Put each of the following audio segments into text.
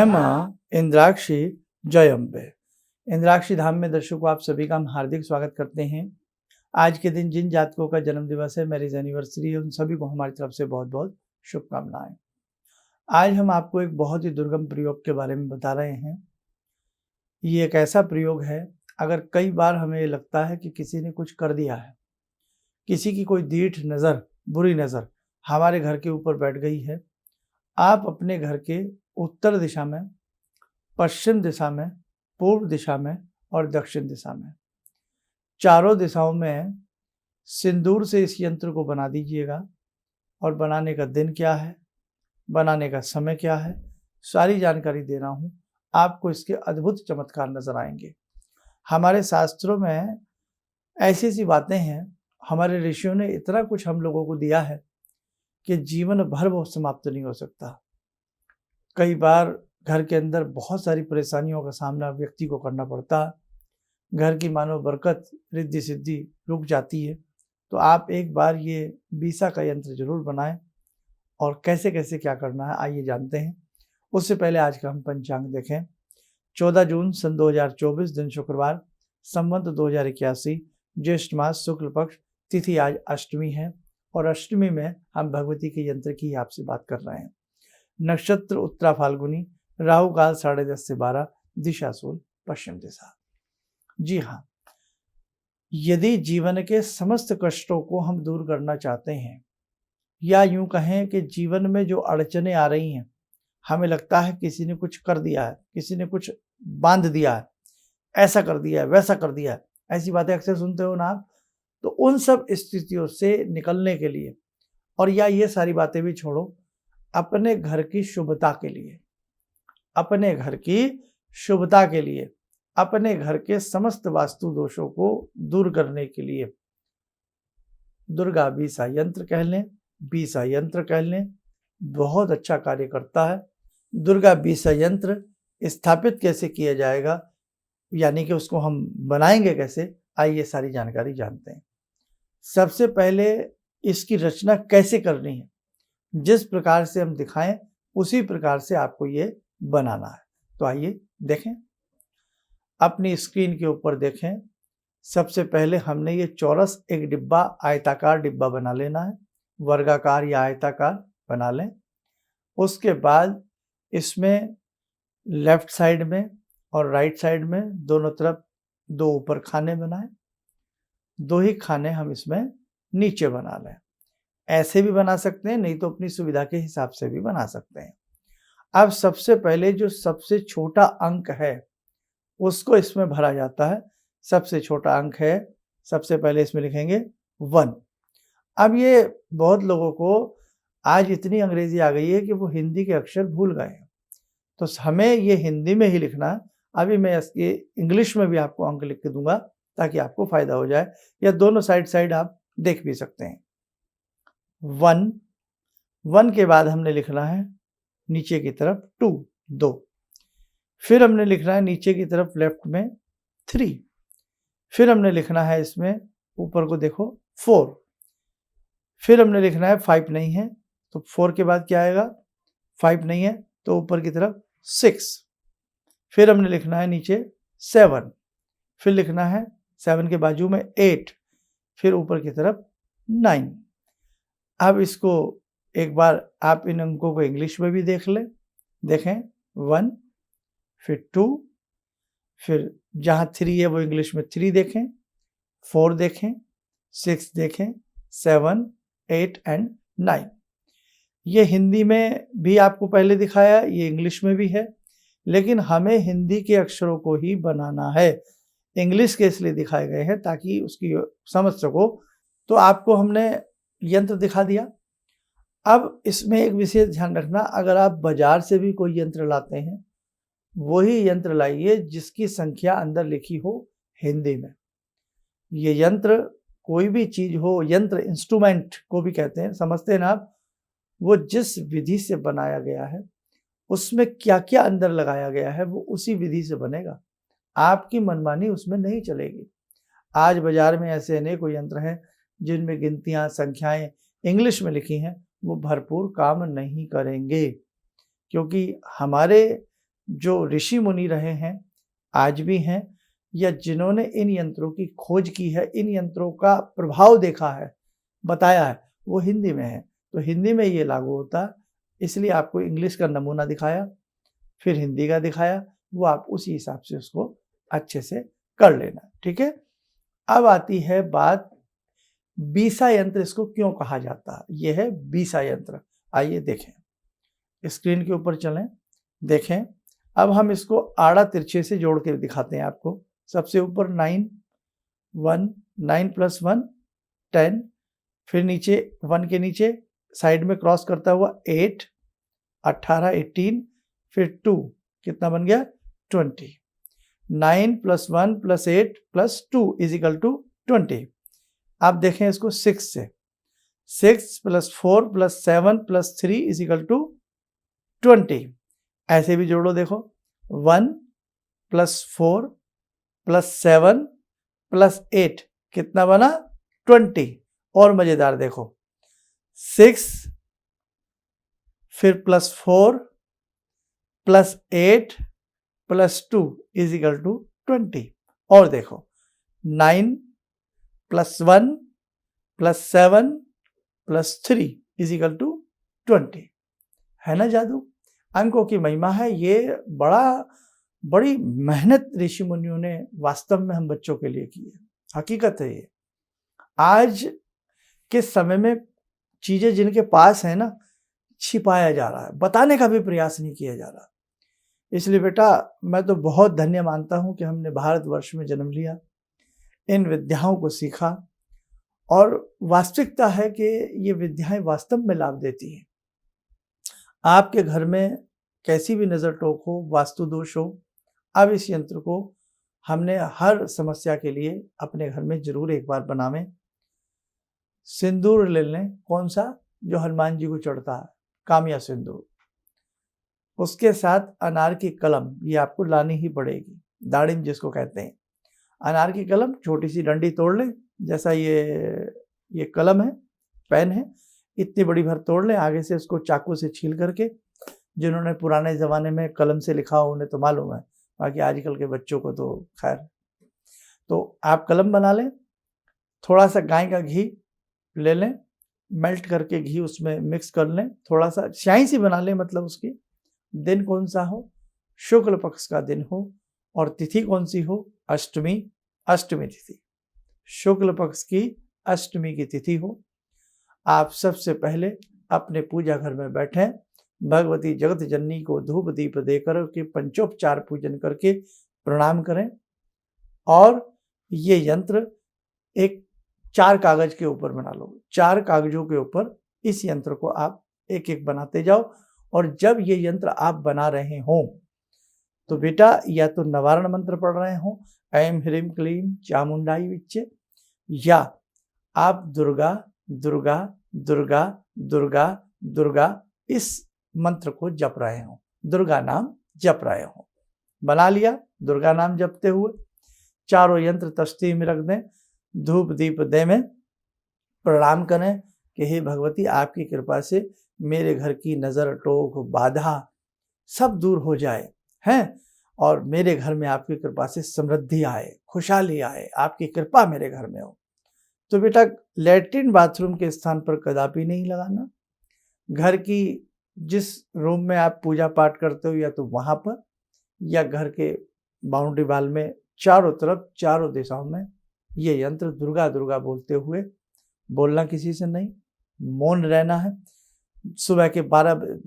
जय माँ इंद्राक्षी जय अम्बे। इंद्राक्षी धाम में दर्शकों आप सभी का हम हार्दिक स्वागत करते हैं। आज के दिन जिन जातकों का जन्म दिवस है, मैरिज एनिवर्सरी है, उन सभी को हमारी तरफ से बहुत बहुत शुभकामनाएं। आज हम आपको एक बहुत ही दुर्गम प्रयोग के बारे में बता रहे हैं। ये एक ऐसा प्रयोग है, अगर कई बार हमें लगता है कि किसी ने कुछ कर दिया है, किसी की कोई दीठ नज़र, बुरी नज़र हमारे घर के ऊपर बैठ गई है, आप अपने घर के उत्तर दिशा में, पश्चिम दिशा में, पूर्व दिशा में और दक्षिण दिशा में, चारों दिशाओं में सिंदूर से इस यंत्र को बना दीजिएगा। और बनाने का दिन क्या है, बनाने का समय क्या है, सारी जानकारी दे रहा हूँ। आपको इसके अद्भुत चमत्कार नजर आएंगे। हमारे शास्त्रों में ऐसी सी बातें हैं, हमारे ऋषियों ने इतना कुछ हम लोगों को दिया है कि जीवन भर वो समाप्त नहीं हो सकता। कई बार घर के अंदर बहुत सारी परेशानियों का सामना व्यक्ति को करना पड़ता, घर की मानो बरकत, रिद्धि सिद्धि रुक जाती है। तो आप एक बार ये बीसा का यंत्र जरूर बनाएं। और कैसे कैसे क्या करना है आइए जानते हैं। उससे पहले आज का हम पंचांग देखें। 14 जून सन 2024 दिन शुक्रवार, संवत 2081, ज्येष्ठ मास शुक्ल पक्ष, तिथि आज अष्टमी है। और अष्टमी में हम भगवती के यंत्र की आपसे बात कर रहे हैं। नक्षत्र उत्तरा फाल्गुनी, राहु काल 10:30 से 12, दिशा सूल पश्चिम दिशा। जी हाँ, यदि जीवन के समस्त कष्टों को हम दूर करना चाहते हैं, या यूं कहें कि जीवन में जो अड़चने आ रही हैं, हमें लगता है किसी ने कुछ कर दिया है, किसी ने कुछ बांध दिया है, ऐसा कर दिया है, वैसा कर दिया है, ऐसी बातें अक्सर सुनते हो ना आप। तो उन सब स्थितियों से निकलने के लिए, और या ये सारी बातें भी छोड़ो, अपने घर की शुभता के लिए, अपने घर की शुभता के लिए, अपने घर के समस्त वास्तु दोषों को दूर करने के लिए दुर्गा बीसा यंत्र कह लें, बीसा यंत्र कह लें, बहुत अच्छा कार्य करता है। दुर्गा बीसा यंत्र स्थापित कैसे किया जाएगा, यानी कि उसको हम बनाएंगे कैसे, आइए सारी जानकारी जानते हैं। सबसे पहले इसकी रचना कैसे करनी है, जिस प्रकार से हम दिखाएं उसी प्रकार से आपको ये बनाना है। तो आइए देखें, अपनी स्क्रीन के ऊपर देखें। सबसे पहले हमने ये चौरस एक डिब्बा, आयताकार डिब्बा बना लेना है, वर्गाकार या आयताकार बना लें। उसके बाद इसमें लेफ्ट साइड में और राइट साइड में दोनों तरफ 2 ऊपर खाने बनाएं, 2 ही खाने हम इसमें नीचे बना लें। ऐसे भी बना सकते हैं, नहीं तो अपनी सुविधा के हिसाब से भी बना सकते हैं। अब सबसे पहले जो सबसे छोटा अंक है उसको इसमें भरा जाता है। सबसे छोटा अंक है, सबसे पहले इसमें लिखेंगे 1। अब ये बहुत लोगों को आज इतनी अंग्रेजी आ गई है कि वो हिंदी के अक्षर भूल गए हैं, तो हमें ये हिंदी में ही लिखना है। अभी मैं इसके इंग्लिश में भी आपको अंक लिख के दूंगा ताकि आपको फायदा हो जाए, या दोनों साइड आप देख भी सकते हैं। 1 के बाद हमने लिखना है नीचे की तरफ 2। फिर हमने लिखना है नीचे की तरफ लेफ्ट में 3। फिर हमने लिखना है इसमें ऊपर को देखो 4। फिर हमने लिखना है 5 नहीं है तो 4 के बाद क्या आएगा, 5 नहीं है तो ऊपर की तरफ 6। फिर हमने लिखना है नीचे 7। फिर लिखना है 7 के बाजू में 8। फिर ऊपर की तरफ 9। अब इसको एक बार आप इन अंकों को इंग्लिश में भी देख लें। देखें 1, फिर 2, फिर जहाँ 3 है वो इंग्लिश में 3 देखें, 4 देखें, 6 देखें, 7, 8 एंड 9। ये हिंदी में भी आपको पहले दिखाया, ये इंग्लिश में भी है, लेकिन हमें हिंदी के अक्षरों को ही बनाना है। इंग्लिश के इसलिए दिखाए गए हैं ताकि उसकी समझ सको। तो आपको हमने यंत्र दिखा दिया। अब इसमें एक विशेष ध्यान रखना, अगर आप बाजार से भी कोई यंत्र लाते हैं, वही यंत्र लाइए जिसकी संख्या अंदर लिखी हो हिंदी में। ये यंत्र कोई भी चीज हो, यंत्र इंस्ट्रूमेंट को भी कहते हैं, समझते हैं ना आप, वो जिस विधि से बनाया गया है, उसमें क्या क्या अंदर लगाया गया है, वो उसी विधि से बनेगा। आपकी मनमानी उसमें नहीं चलेगी। आज बाजार में ऐसे अनेकों यंत्र हैं जिनमें गिनतियां, संख्याएं इंग्लिश में लिखी हैं, वो भरपूर काम नहीं करेंगे, क्योंकि हमारे जो ऋषि मुनि रहे हैं, आज भी हैं, या जिन्होंने इन यंत्रों की खोज की है, इन यंत्रों का प्रभाव देखा है, बताया है, वो हिंदी में है। तो हिंदी में ये लागू होता है, इसलिए आपको इंग्लिश का नमूना दिखाया, फिर हिंदी का दिखाया, वो आप उसी हिसाब से उसको अच्छे से कर लेना, ठीक है। अब आती है बात बीसा यंत्र, इसको क्यों कहा जाता है। ये है बीसा यंत्र। आइए देखें, स्क्रीन के ऊपर चलें, देखें। अब हम इसको आड़ा तिरछे से जोड़ के दिखाते हैं आपको। सबसे ऊपर 9 1 9 + 1 10, फिर नीचे 1 के नीचे साइड में क्रॉस करता हुआ 8 18 18, फिर 2 कितना बन गया 20। 9 + 1 + 8 + 2 = 20। आप देखें इसको 6 से, 6 + 4 + 7 + 3 = 20। ऐसे भी जोड़ो, देखो 1 + 4 + 7 + 8 कितना बना 20। और मजेदार देखो 6 फिर +4 + 8 + 2 = 20। और देखो 9 + 1 + 7 + 3 = 20। है ना जादू, अंकों की महिमा है। ये बड़ी मेहनत ऋषि मुनियों ने वास्तव में हम बच्चों के लिए की है, हकीकत है ये। आज के समय में चीजें जिनके पास है ना, छिपाया जा रहा है, बताने का भी प्रयास नहीं किया जा रहा। इसलिए बेटा मैं तो बहुत धन्य मानता हूं कि हमने भारतवर्ष में जन्म लिया, इन विद्याओं को सीखा, और वास्तविकता है कि ये विद्याएं वास्तव में लाभ देती हैं। आपके घर में कैसी भी नज़र टोक हो, वास्तु दोष हो, अब इस यंत्र को हमने हर समस्या के लिए अपने घर में जरूर एक बार बनावें। सिंदूर ले लें, कौन सा, जो हनुमान जी को चढ़ता है, कामिया सिंदूर। उसके साथ अनार की कलम, ये आपको लानी ही पड़ेगी, दाड़िम जिसको कहते हैं। अनार की कलम, छोटी सी डंडी तोड़ लें, जैसा ये कलम है, पेन है, इतनी बड़ी भर तोड़ लें, आगे से उसको चाकू से छील करके। जिन्होंने पुराने ज़माने में कलम से लिखा हो उन्हें तो मालूम है, बाकी आजकल के बच्चों को तो खैर। तो आप कलम बना लें, थोड़ा सा गाय का घी ले लें, मेल्ट करके घी उसमें मिक्स कर लें, थोड़ा सा स्याही सी बना लें, मतलब उसकी। दिन कौन सा हो, शुक्ल पक्ष का दिन हो, और तिथि कौन सी हो, अष्टमी, अष्टमी तिथि, शुक्ल पक्ष की अष्टमी की तिथि हो। आप सबसे पहले अपने पूजा घर में बैठें, भगवती जगत जननी को धूप दीप देकर के पंचोपचार पूजन करके प्रणाम करें, और ये यंत्र एक 4 कागज के ऊपर बना लो। 4 कागजों के ऊपर इस यंत्र को आप एक एक बनाते जाओ। और जब ये यंत्र आप बना रहे हों तो बेटा या तो नवारण मंत्र पढ़ रहे हों, ऐं ह्रीं क्लीं चामुंडाई विच्चे, या आप दुर्गा दुर्गा दुर्गा दुर्गा दुर्गा इस मंत्र को जप रहे हों, दुर्गा नाम जप रहे हों। बना लिया, दुर्गा नाम जपते हुए चारों यंत्र तस्ती में रख दें, धूप दीप दे में प्रणाम करें कि हे भगवती, आपकी कृपा से मेरे घर की नज़र टोक बाधा सब दूर हो जाए हैं, और मेरे घर में आपकी कृपा से समृद्धि आए, खुशहाली आए, आपकी कृपा मेरे घर में हो। तो बेटा लैट्रिन बाथरूम के स्थान पर कदापि नहीं लगाना। घर की जिस रूम में आप पूजा पाठ करते हो, या तो वहाँ पर, या घर के बाउंड्री वाल में चारों तरफ, चारों दिशाओं में ये यंत्र दुर्गा दुर्गा बोलते हुए बोलना, किसी से नहीं, मौन रहना है। सुबह के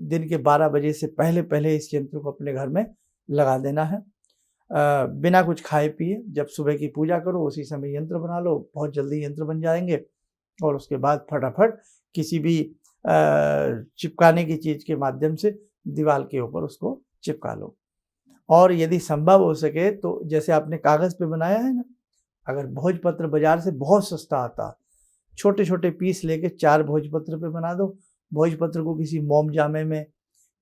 दिन के 12 बजे से पहले पहले इस यंत्र को अपने घर में लगा देना है। बिना कुछ खाए पिए जब सुबह की पूजा करो उसी समय यंत्र बना लो, बहुत जल्दी यंत्र बन जाएंगे। और उसके बाद फटाफट किसी भी चिपकाने की चीज़ के माध्यम से दीवार के ऊपर उसको चिपका लो। और यदि संभव हो सके तो जैसे आपने कागज़ पे बनाया है ना, अगर भोजपत्र बाजार से बहुत सस्ता आता, छोटे छोटे पीस लेके 4 भोजपत्र पे बना दो। भोजपत्र को किसी मोम जामे में,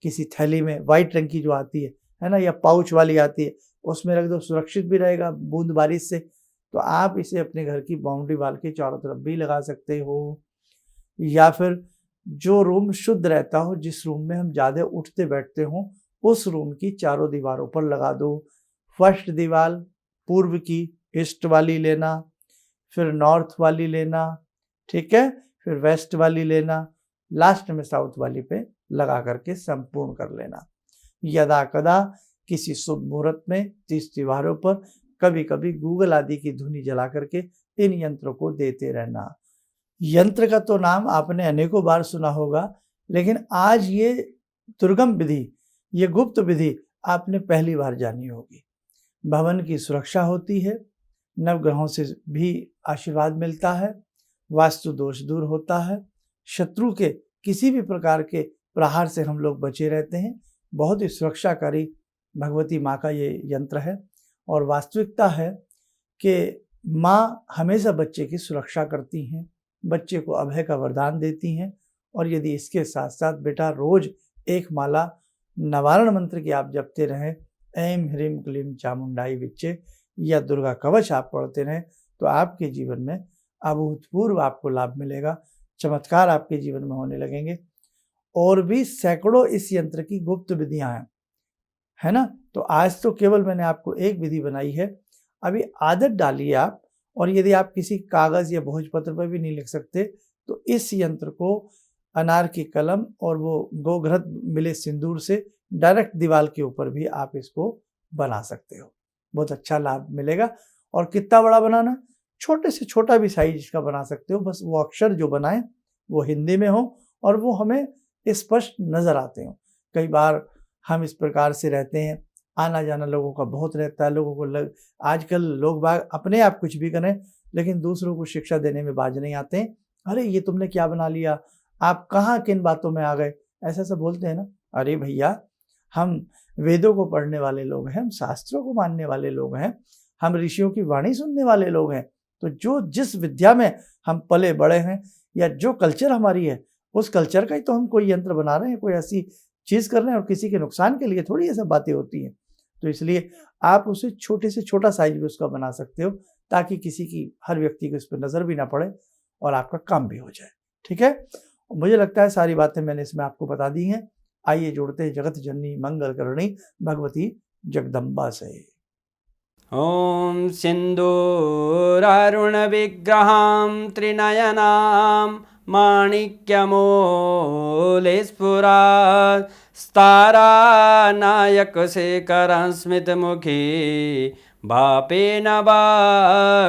किसी थैली में, वाइट रंग की जो आती है ना, या पाउच वाली आती है, उसमें रख दो, सुरक्षित भी रहेगा बूंद बारिश से। तो आप इसे अपने घर की बाउंड्री वाल के चारों तरफ भी लगा सकते हो, या फिर जो रूम शुद्ध रहता हो, जिस रूम में हम ज़्यादा उठते बैठते हों, उस रूम की चारों दीवारों पर लगा दो। फर्स्ट दीवार पूर्व की ईस्ट वाली लेना, फिर नॉर्थ वाली लेना, ठीक है, फिर वेस्ट वाली लेना, लास्ट में साउथ वाली पे लगा करके संपूर्ण कर लेना। यदा कदा किसी शुभ मुहूर्त में 30 दीवारों पर कभी कभी गूगल आदि की धुनी जला करके इन यंत्रों को देते रहना। यंत्र का तो नाम आपने अनेकों बार सुना होगा, लेकिन आज ये दुर्गम विधि, ये गुप्त विधि आपने पहली बार जानी होगी। भवन की सुरक्षा होती है, नवग्रहों से भी आशीर्वाद मिलता है, वास्तु दोष दूर होता है, शत्रु के किसी भी प्रकार के प्रहार से हम लोग बचे रहते हैं। बहुत ही सुरक्षाकारी भगवती माँ का ये यंत्र है। और वास्तविकता है कि माँ हमेशा बच्चे की सुरक्षा करती हैं, बच्चे को अभय का वरदान देती हैं। और यदि इसके साथ साथ बेटा रोज एक माला नवारण मंत्र की आप जपते रहें, ऐं ह्रीं क्लीं चामुंडाई विच्चे, या दुर्गा कवच आप पढ़ते रहें, तो आपके जीवन में अभूतपूर्व आपको लाभ मिलेगा, चमत्कार आपके जीवन में होने लगेंगे। और भी सैकड़ों इस यंत्र की गुप्त विधियां हैं, है ना। तो आज तो केवल मैंने आपको एक विधि बनाई है। अभी आदत डालिए आप, और यदि आप किसी कागज या भोजपत्र पर भी नहीं लिख सकते तो इस यंत्र को अनार की कलम और वो गोघृत मिले सिंदूर से डायरेक्ट दीवार के ऊपर भी आप इसको बना सकते हो। बहुत अच्छा लाभ मिलेगा। और कितना बड़ा बनाना, छोटे से छोटा भी साइज का बना सकते हो, बस वो अक्षर जो बनाए वो हिंदी में हो और वो हमें स्पष्ट नजर आते हो। कई बार हम इस प्रकार से रहते हैं, आना जाना लोगों का बहुत रहता है, लोगों को आजकल लोग बाग अपने आप कुछ भी करें लेकिन दूसरों को शिक्षा देने में बाज नहीं आते हैं। अरे ये तुमने क्या बना लिया, आप कहाँ किन बातों में आ गए, ऐसा सब बोलते हैं ना। अरे भैया, हम वेदों को पढ़ने वाले लोग हैं, हम शास्त्रों को मानने वाले लोग हैं, हम ऋषियों की वाणी सुनने वाले लोग हैं। तो जो जिस विद्या में हम पले बड़े हैं या जो कल्चर हमारी है, उस कल्चर का ही तो हम कोई यंत्र बना रहे हैं, कोई ऐसी चीज़ कर रहे हैं। और किसी के नुकसान के लिए थोड़ी ये सब बातें होती हैं। तो इसलिए आप उसे छोटे से छोटा साइज भी उसका बना सकते हो, ताकि किसी की, हर व्यक्ति को इस पर नज़र भी ना पड़े और आपका काम भी हो जाए। ठीक है, मुझे लगता है सारी बातें मैंने इसमें आपको बता दी हैं। आइए जोड़ते हैं जगत जननी मंगल करणी भगवती जगदम्बा से। ॐ सिन्दूरारुणविग्रहां त्रिनयनां माणिक्यमूलस्फुरात् स्तारानायकशेखरं स्मितमुखी भापेन वाक्षोरुवां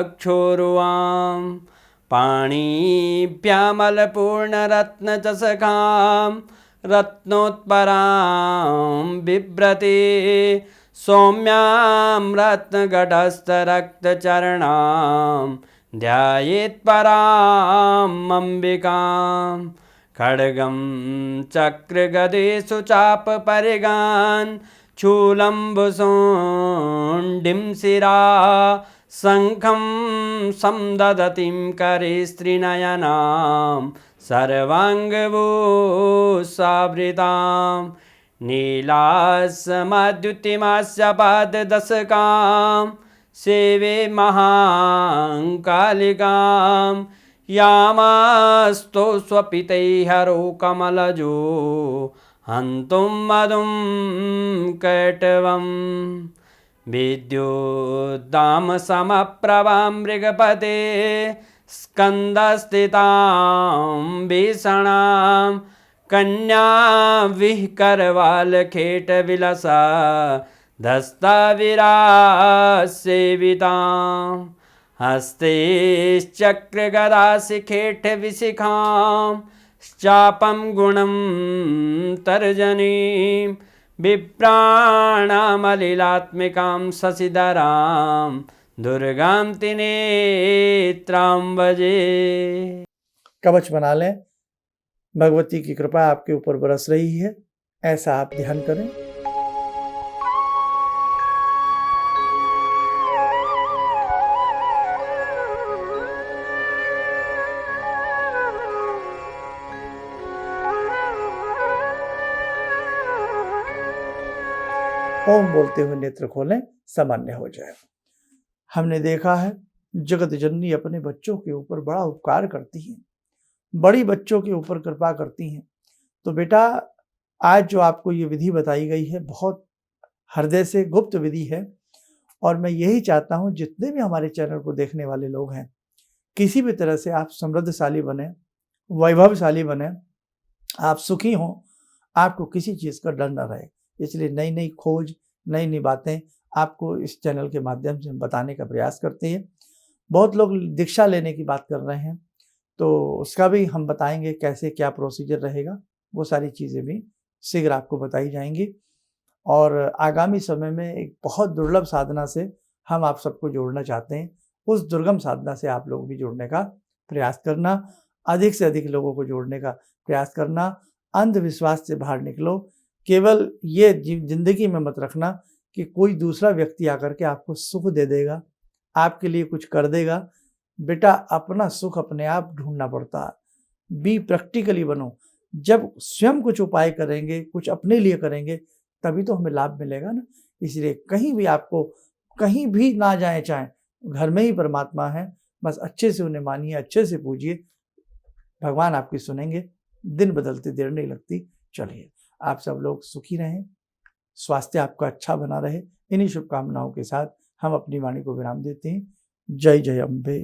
पाणिभ्यामलपूर्णरत्नचषकां रत्नोत्परां बिभ्रति सौम्यां रत्नघटस्थरक्तचरणां ध्यायेत् पराम् अम्बिकां खड्गं चक्रगदेषु चापपरिगान् शूलम्बुशोण्डिं शिरा शङ्खं समदधतीं करे स्त्रीनयनां सर्वाङ्गभूषावृतां नीलास्मद्युतिमास्य पाददशकां सेवे महाकालिकां यामास्तो स्वपितैहरो कमलजो हन्तुं मधुं कैटवम् विद्युद्दामसमप्रभां मृगपते स्कन्दस्थितां भीषणां कन्या विहकरवालखेटविलसा धस्ताविरासेवितां हस्तेश्चक्रगदाशिखेटविशिखां चापं गुणं तर्जनीं विप्राणामलिलात्मिकां शशिधरां दुर्गां त्रिनेत्रां भजे। कवच बना लें, भगवती की कृपा आपके ऊपर बरस रही है, ऐसा आप ध्यान करें। ओम बोलते हुए नेत्र खोलें, सामान्य हो जाए। हमने देखा है जगत जननी अपने बच्चों के ऊपर बड़ा उपकार करती हैं, बड़ी बच्चों के ऊपर कृपा करती हैं। तो बेटा, आज जो आपको ये विधि बताई गई है बहुत हृदय से गुप्त विधि है, और मैं यही चाहता हूँ जितने भी हमारे चैनल को देखने वाले लोग हैं, किसी भी तरह से आप समृद्धशाली बने, वैभवशाली बने, आप सुखी हों, आपको किसी चीज़ का डर न रहे। इसलिए नई नई खोज, नई नई बातें आपको इस चैनल के माध्यम से हम बताने का प्रयास करते हैं। बहुत लोग दीक्षा लेने की बात कर रहे हैं, तो उसका भी हम बताएंगे कैसे क्या प्रोसीजर रहेगा, वो सारी चीज़ें भी शीघ्र आपको बताई जाएंगी। और आगामी समय में एक बहुत दुर्लभ साधना से हम आप सबको जोड़ना चाहते हैं। उस दुर्गम साधना से आप लोग भी जुड़ने का प्रयास करना, अधिक से अधिक लोगों को जोड़ने का प्रयास करना। अंधविश्वास से बाहर निकलो। केवल ये जिंदगी में मत रखना कि कोई दूसरा व्यक्ति आकर के आपको सुख दे देगा, आपके लिए कुछ कर देगा। बेटा, अपना सुख अपने आप ढूंढना पड़ता है। बी प्रैक्टिकली बनो। जब स्वयं कुछ उपाय करेंगे, कुछ अपने लिए करेंगे, तभी तो हमें लाभ मिलेगा ना। इसलिए कहीं भी आपको कहीं भी ना जाए, चाहे घर में ही परमात्मा है, बस अच्छे से उन्हें मानिए, अच्छे से पूजिए, भगवान आपकी सुनेंगे। दिन बदलते देर नहीं लगती। चलिए, आप सब लोग सुखी रहें, स्वास्थ्य आपका अच्छा बना रहे। इन्हीं शुभकामनाओं के साथ हम अपनी वाणी को विराम देते हैं। जय जय अम्बे।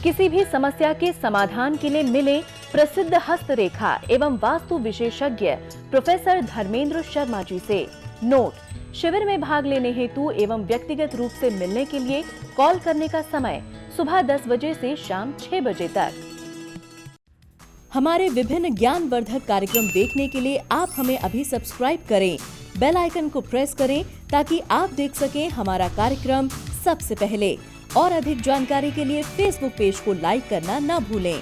किसी भी समस्या के समाधान के लिए मिले प्रसिद्ध हस्तरेखा एवं वास्तु विशेषज्ञ प्रोफेसर धर्मेंद्र शर्मा जी से। नोट: शिविर में भाग लेने हेतु एवं व्यक्तिगत रूप से मिलने के लिए कॉल करने का समय सुबह 10 बजे से शाम 6 बजे तक। हमारे विभिन्न ज्ञानवर्धक कार्यक्रम देखने के लिए आप हमें अभी सब्सक्राइब करें, बेल आइकन को प्रेस करें ताकि आप देख सकें हमारा कार्यक्रम सबसे पहले। और अधिक जानकारी के लिए फेसबुक पेज को लाइक करना न भूलें।